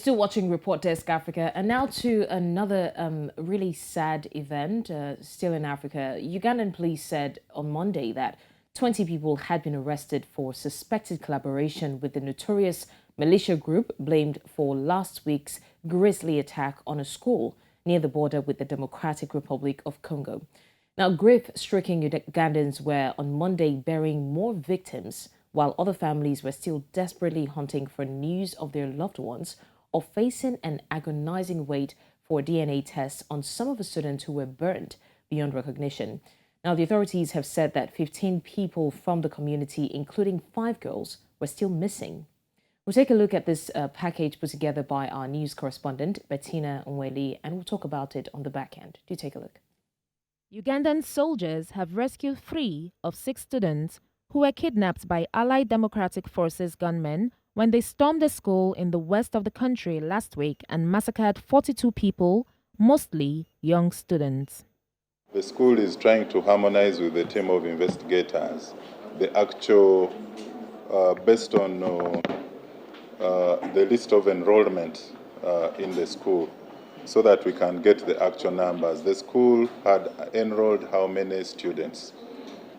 Still watching Report Desk Africa, and now to another really sad event, still in Africa. Ugandan police said on Monday that 20 people had been arrested for suspected collaboration with the notorious militia group blamed for last week's grisly attack on a school near the border with the Democratic Republic of Congo. Now, grief-stricken Ugandans were on Monday burying more victims, while other families were still desperately hunting for news of their loved ones or facing an agonizing wait for DNA tests on some of the students who were burnt beyond recognition. Now, the authorities have said that 15 people from the community, including 5 girls, were still missing. We'll take a look at this package put together by our news correspondent, Bettina Nwelih, and we'll talk about it on the back end. Do take a look. Ugandan soldiers have rescued 3 of 6 students who were kidnapped by Allied Democratic Forces gunmen when they stormed a school in the west of the country last week and massacred 42 people, mostly young students. The school is trying to harmonize with the team of investigators the actual, based on the list of enrollment in the school, so that we can get the actual numbers. The school had enrolled how many students?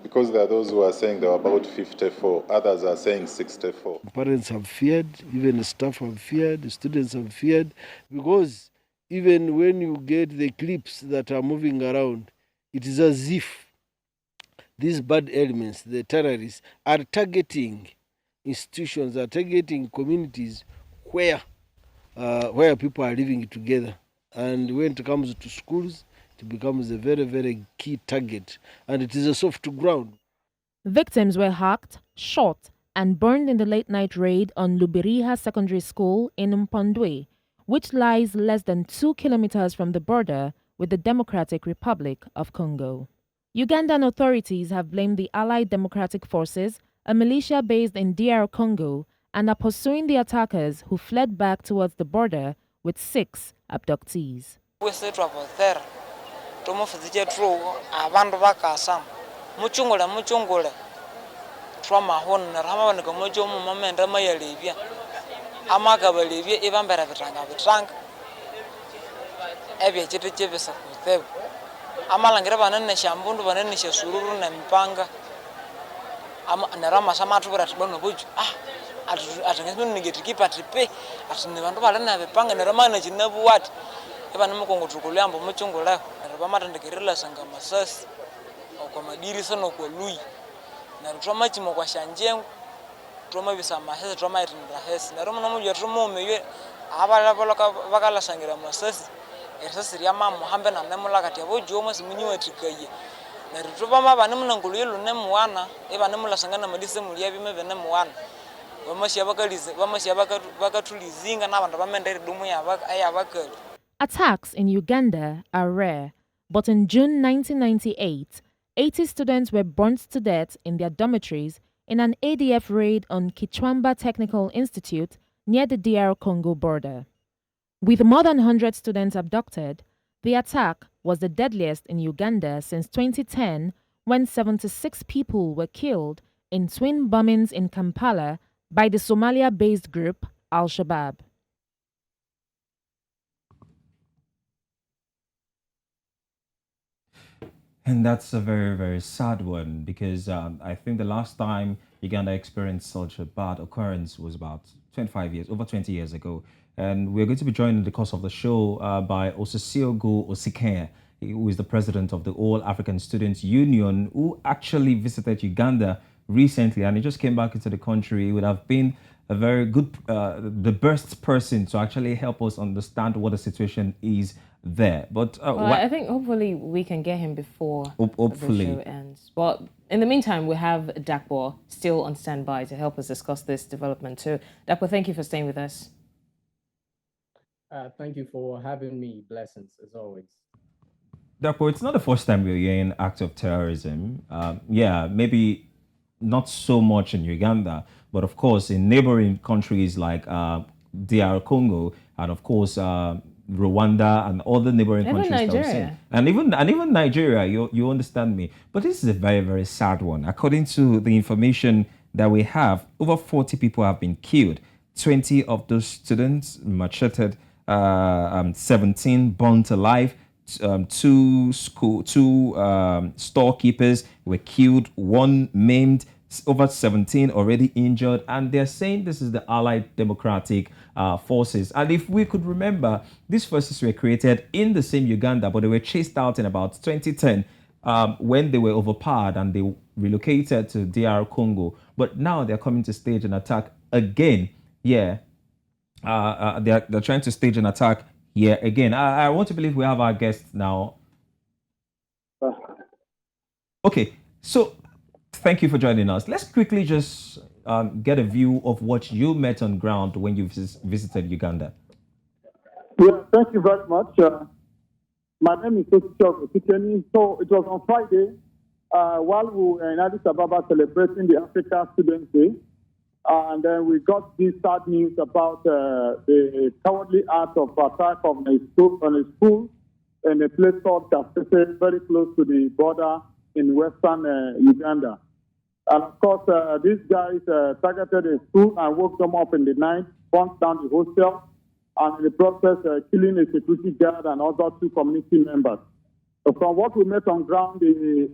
Because there are those who are saying there were about 54, others are saying 64. Parents have feared, even staff have feared, students have feared, because even when you get the clips that are moving around, it is as if these bad elements, the terrorists, are targeting institutions, are targeting communities where people are living together. And when it comes to schools, it becomes a very, very key target, and it is a soft ground. Victims were hacked, shot, and burned in the late-night raid on Lubiriha Secondary School in Mpondwe, which lies less than 2 kilometers from the border with the Democratic Republic of Congo. Ugandan authorities have blamed the Allied Democratic Forces, a militia based in DR Congo, and are pursuing the attackers who fled back towards the border with 6 abductees. Amalangira banene shambundu banene shesururu na mpanga narama samatu bara tibano buju atangezwe nigetikipa tripe atine bantu balana bepanga narama na chinabu wati ebana mukongo tukulyambo muchungu leo naraba ndekirila sanga masasi kwa madiri sono kwa lui na rutoma chimo kwa shanjengu troma bisa mahese troma itinda hese naroma namu ya troma umeye abala bakala sangira masasi ersasi ya mamu hambe na nemula kati abo jomo simunyiwe trikaye na rutuba mabane munangulu yelo nemuwana ebane mulasangana madise muliya bime bene muwana Attacks in Uganda are rare, but in June 1998, 80 students were burnt to death in their dormitories in an ADF raid on Kichwamba Technical Institute near the DR Congo border. With more than 100 students abducted, the attack was the deadliest in Uganda since 2010, when 76 people were killed in twin bombings in Kampala by the Somalia-based group Al-Shabaab. And that's a very, very sad one, because I think the last time Uganda experienced such a bad occurrence was about over 20 years ago. And we're going to be joined in the course of the show by Osisiogu Osikenyi, who is the president of the All African Students Union, who actually visited Uganda recently, and he just came back into the country. He would have been a very good, the best person to actually help us understand what the situation is there. But well, I think hopefully we can get him before the show ends. But in the meantime, we have Dapo still on standby to help us discuss this development too. Dapo, thank you for staying with us. Thank you for having me. Blessings, as always. Dapo, it's not the first time we're hearing acts of terrorism. Yeah, maybe not so much in Uganda, but of course in neighboring countries like DR Congo, and of course Rwanda and other neighboring countries. Nigeria. And even Nigeria, you understand me. But this is a very, very sad one. According to the information that we have, over 40 people have been killed, 20 of those students macheted, 17 burnt alive, two storekeepers were killed, one maimed, over 17 already injured, and they're saying this is the Allied Democratic Forces. And if we could remember, these forces were created in the same Uganda, but they were chased out in about 2010 when they were overpowered and they relocated to DR Congo. But now they're coming to stage an attack again. Yeah, they're trying to stage an attack here again. I want to believe we have our guest now. Okay, so thank you for joining us. Let's quickly just get a view of what you met on ground when you visited Uganda. Yeah, thank you very much. My name is Osikenyi. So it was on Friday while we were in Addis Ababa celebrating the Africa Students' Day. And then we got this sad news about the cowardly act of attack on a school in a place called Kasese, very close to the border in western Uganda. And of course, these guys targeted a school and woke them up in the night, burnt down the hostel, and in the process, killing a security guard and other 2 community members. So from what we met on ground, we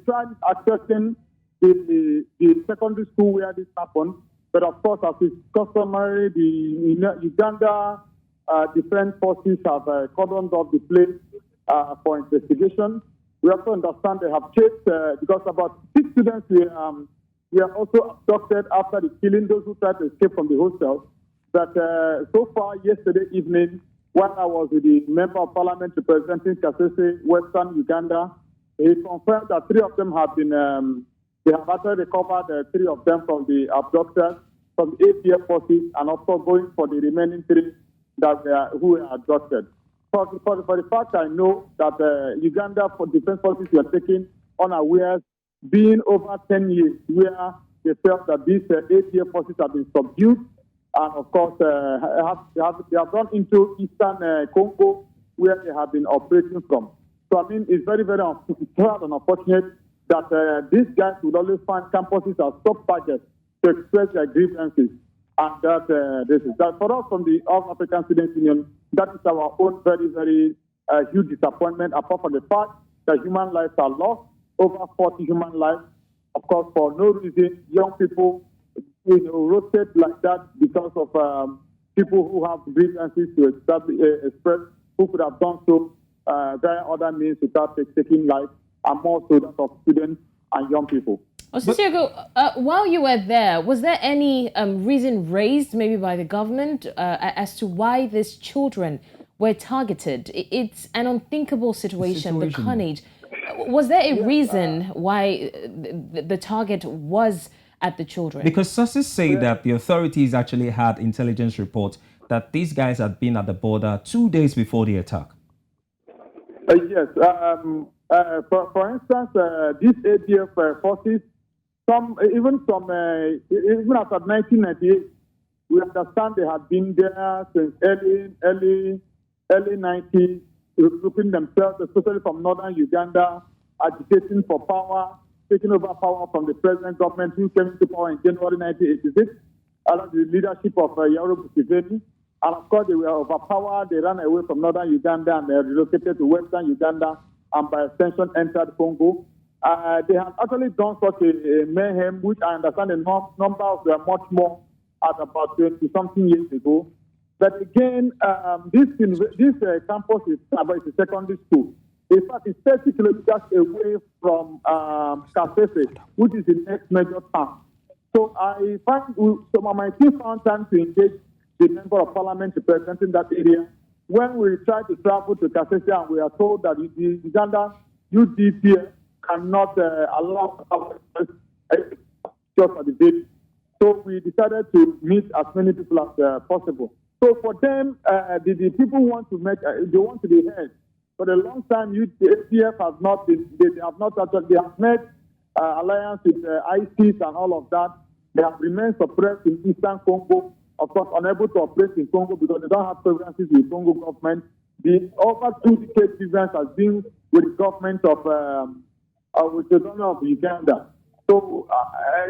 tried accessing the secondary school where this happened, but of course, as is customary, the Uganda Defense Forces have cordoned off the place for investigation. We also understand they have chased, because about 6 students were also abducted after the killing, those who tried to escape from the hostel. But so far, yesterday evening, when I was with the Member of Parliament representing Kasese, Western Uganda, he confirmed that 3 of them have been, they have actually recovered 3 of them from the abductors, from the APF forces, and also going for the remaining 3 who were abducted. For the fact I know that Uganda for Defense Forces were taken unawares, being over 10 years, where they felt that these APF forces have been subdued, and of course they have gone into eastern Congo, where they have been operating from. So I mean, it's very, very sad and unfortunate that these guys would always find campuses as top targets to express their grievances. And that for us from the All African Students Union, that is our own very, very huge disappointment, apart from the fact that human lives are lost, over 40 human lives, of course, for no reason. Young people, roasted like that because of people who have grievances to express, who could have done so via other means without taking life, and more so that of students and young people. Osisiogu, while you were there, was there any reason raised maybe by the government as to why these children were targeted? It's an unthinkable situation, the carnage. Was there a reason why the target was at the children? Because sources say that the authorities actually had intelligence reports that these guys had been at the border 2 days before the attack. Yes. For instance, these ADF forces, even after 1998, we understand they had been there since early 90s, regrouping themselves, especially from northern Uganda, agitating for power, taking over power from the present government who came to power in January 1986, under the leadership of Yoweri Museveni. And of course, they were overpowered. They ran away from northern Uganda and they relocated to western Uganda and by extension entered Congo. They have actually done such a mayhem, which I understand the numbers were much more at about 20-something years ago. But again, this campus is about a secondary school. In fact, it's 30 kilometers away from Kasese, which is the next major town. So my team found time to engage the Member of Parliament representing that area. When we tried to travel to Kasese, and we are told that the Uganda UDP cannot allow us just for the day. So we decided to meet as many people as possible. So for them, the people want to they want to be heard. For a long time, the APF has not been, they have made alliance with ISIS and all of that. They have remained suppressed in Eastern Congo, of course, unable to operate in Congo because they don't have preferences with Congo government. The over 2 decades grievance has been with the government with the government of Uganda. So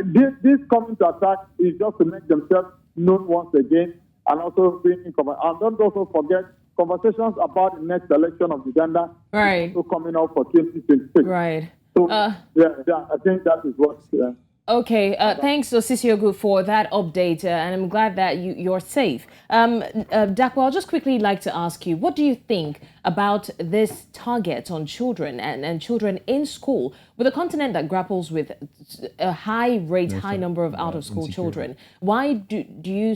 this coming to attack is just to make themselves known once again, and also bringing and don't also forget conversations about the next election of Uganda. Right. Also coming up for 2026. Right. So I think that is what. Okay, thanks, Osisiogu, for that update, and I'm glad that you're safe. Dapo, I'll just quickly like to ask you, what do you think about this target on children and children in school, with a continent that grapples with a high number of out-of-school children? Why do you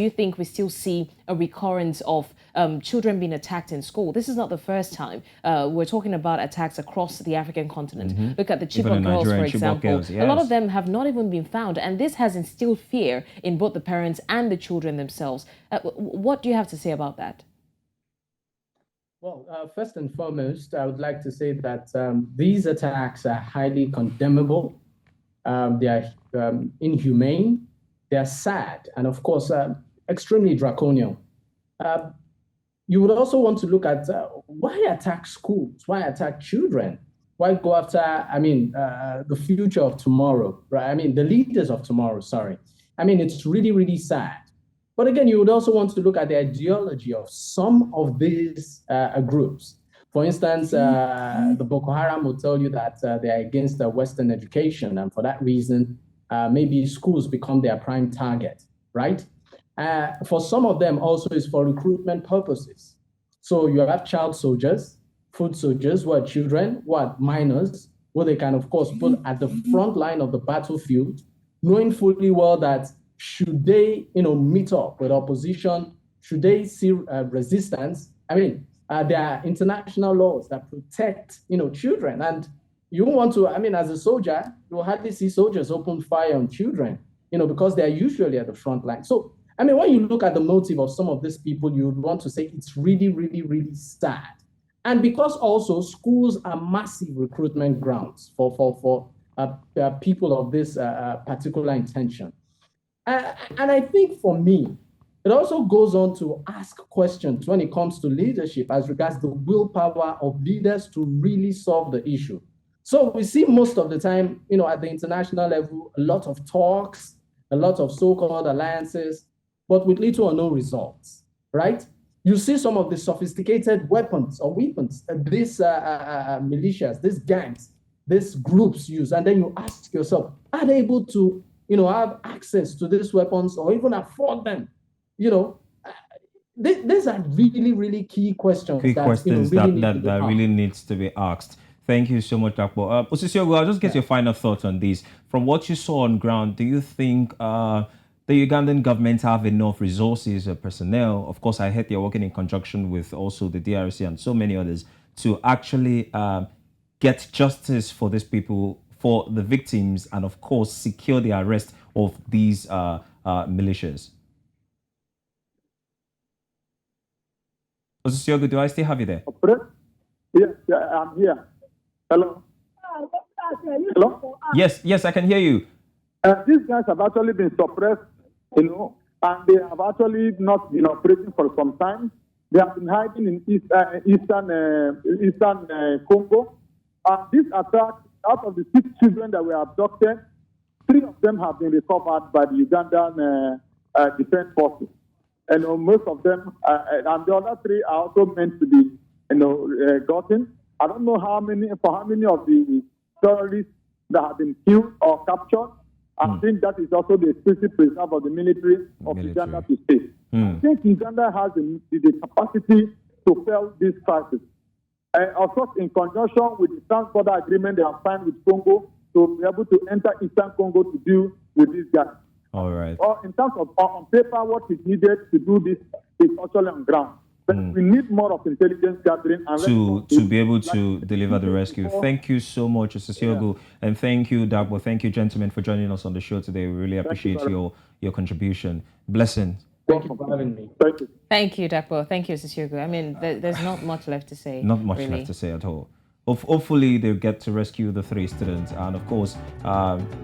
think we still see a recurrence of children being attacked in school? This is not the first time. We're talking about attacks across the African continent. Look at the Chibok girls, for example. A lot of them have not even been found, and this has instilled fear in both the parents and the children themselves. What do you have to say about that? Well, first and foremost, I would like to say that these attacks are highly condemnable. They are inhumane, they are sad, and of course, extremely draconian. You would also want to look at why attack schools? Why attack children? Why go after, the future of tomorrow, right? The leaders of tomorrow, sorry. It's really, really sad. But again, you would also want to look at the ideology of some of these groups. For instance, the Boko Haram will tell you that they are against Western education, and for that reason, maybe schools become their prime target, right? For some of them also is for recruitment purposes. So you have child soldiers, foot soldiers, who are children, who are minors, who they can, of course, put at the front line of the battlefield, knowing fully well that should they, meet up with opposition, should they see resistance, there are international laws that protect, children. And you want to, as a soldier, you'll hardly see soldiers open fire on children, because they're usually at the front line. So, when you look at the motive of some of these people, you would want to say it's really, really, really sad. And because also schools are massive recruitment grounds for people of this particular intention. And I think for me, it also goes on to ask questions when it comes to leadership as regards the willpower of leaders to really solve the issue. So we see most of the time, at the international level, a lot of talks, a lot of so-called alliances, but with little or no results, right? You see some of the sophisticated weapons these militias, these gangs, these groups use, and then you ask yourself, are they able to have access to these weapons or even afford them? These are really, really key questions. That really needs to be asked. Thank you so much, Dapo. Osisiogu, I'll just get your final thoughts on this. From what you saw on ground, do you think the Ugandan government have enough resources or personnel? Of course, I heard they're working in conjunction with also the DRC and so many others to actually get justice for these people, for the victims, and of course, secure the arrest of these militias. Osisiogu, do I still have you there? Yes, I'm here. Hello? Hello? Yes, I can hear you. These guys have actually been suppressed, and they have actually not been operating for some time. They have been hiding in eastern Congo. This attack, out of the 6 children that were abducted, 3 of them have been recovered by the Ugandan Defense Forces. And most of them, and the other 3 are also meant to be, gotten. I don't know how many of the terrorists that have been killed or captured. I think that is also the exclusive preserve of the military of Uganda to stay. I think Uganda has the capacity to quell this crisis. Of course, in conjunction with the trans-border agreement they have signed with Congo, to be able to enter Eastern Congo to deal with these guys. All right. Or in terms of on paper, what is needed to do this is actually on ground. But we need more of intelligence gathering and to be able to deliver the rescue. Thank you so much, Osisiogu, and thank you, Dapo. Thank you, gentlemen, for joining us on the show today. We really appreciate your contribution. Blessings. Thank you for having me. Thank you. Thank you, Dapo. Thank you, Osisiogu. There's not much left to say. Not much left to say at all. Hopefully, they'll get to rescue the 3 students and, of course,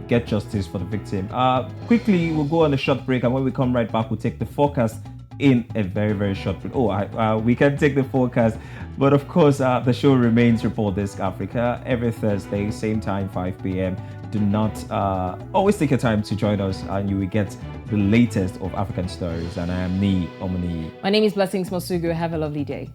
get justice for the victim. Quickly, we'll go on a short break, and when we come right back, we'll take the forecast in a very, very short break. We can take the forecast, but of course, the show remains Report Desk Africa every Thursday, same time, 5 p.m. do not always take your time to join us, and you will get the latest of African stories. And I am Niyi, Omoniyi. My name is Blessings Mosugu. Have a lovely day.